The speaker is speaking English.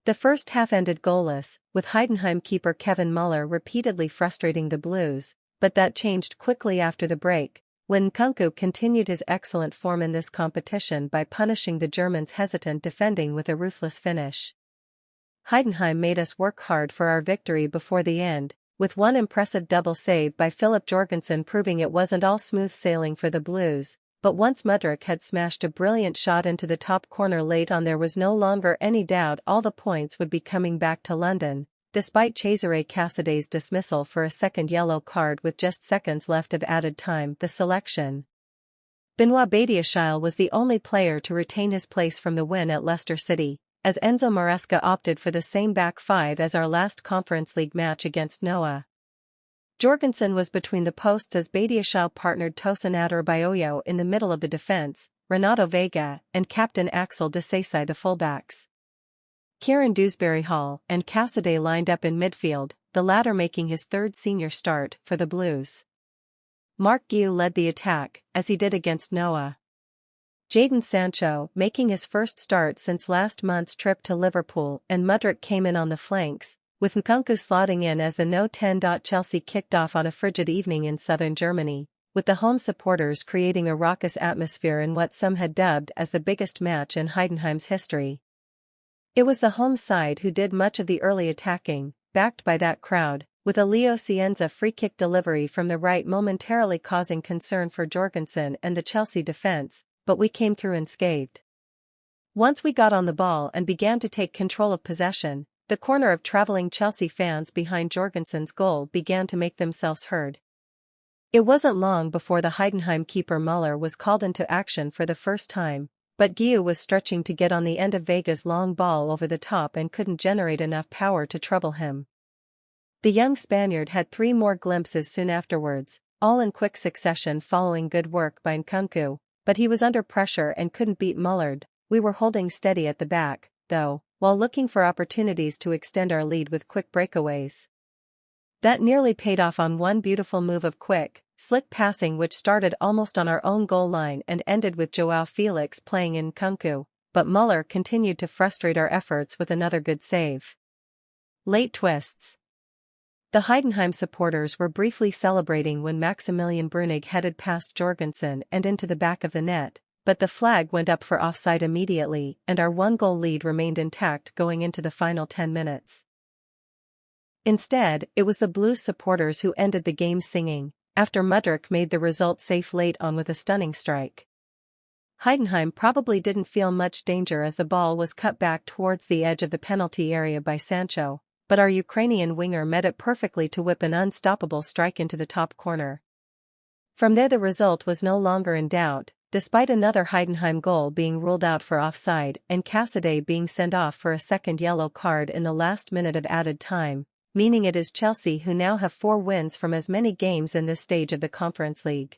The first half ended goalless, with Heidenheim keeper Kevin Muller repeatedly frustrating the Blues, but that changed quickly after the break, when Nkunku continued his excellent form in this competition by punishing the Germans' hesitant defending with a ruthless finish. Heidenheim made us work hard for our victory before the end, with one impressive double save by Philip Jorgensen proving it wasn't all smooth sailing for the Blues, but once Mudryk had smashed a brilliant shot into the top corner late on, there was no longer any doubt all the points would be coming back to London, despite Cesare Casadei's dismissal for a second yellow card with just seconds left of added time. The selection. Benoit Badiashile was the only player to retain his place from the win at Leicester City, as Enzo Maresca opted for the same back five as our last Conference League match against Noah. Jorgensen was between the posts as Badiashile partnered Tosin Adarabioyo in the middle of the defense, Renato Vega and captain Axel Disasi the fullbacks. Kieran Dewsbury-Hall and Casadei lined up in midfield, the latter making his third senior start for the Blues. Marc Guiu led the attack, as he did against Noah. Jadon Sancho making his first start since last month's trip to Liverpool, and Mudryk came in on the flanks, with Nkunku slotting in as the No 10. Chelsea kicked off on a frigid evening in southern Germany, with the home supporters creating a raucous atmosphere in what some had dubbed as the biggest match in Heidenheim's history. It was the home side who did much of the early attacking, backed by that crowd, with a Leo Cienza free-kick delivery from the right momentarily causing concern for Jorgensen and the Chelsea defense, but we came through unscathed. Once we got on the ball and began to take control of possession, the corner of traveling Chelsea fans behind Jorgensen's goal began to make themselves heard. It wasn't long before the Heidenheim keeper Muller was called into action for the first time, but Guiu was stretching to get on the end of Vega's long ball over the top and couldn't generate enough power to trouble him. The young Spaniard had 3 more glimpses soon afterwards, all in quick succession following good work by Nkunku, but he was under pressure and couldn't beat Muller. We were holding steady at the back, though, while looking for opportunities to extend our lead with quick breakaways. That nearly paid off on one beautiful move of quick, slick passing which started almost on our own goal line and ended with Joao Felix playing in Nkunku, but Muller continued to frustrate our efforts with another good save. Late twists. The Heidenheim supporters were briefly celebrating when Maximilian Brunig headed past Jorgensen and into the back of the net, but the flag went up for offside immediately and our 1-goal lead remained intact going into the final 10 minutes. Instead, it was the Blues supporters who ended the game singing, after Mudryk made the result safe late on with a stunning strike. Heidenheim probably didn't feel much danger as the ball was cut back towards the edge of the penalty area by Sancho, but our Ukrainian winger met it perfectly to whip an unstoppable strike into the top corner. From there the result was no longer in doubt, despite another Heidenheim goal being ruled out for offside and Casadei being sent off for a second yellow card in the last minute of added time, meaning it is Chelsea who now have 4 wins from as many games in this stage of the Conference League.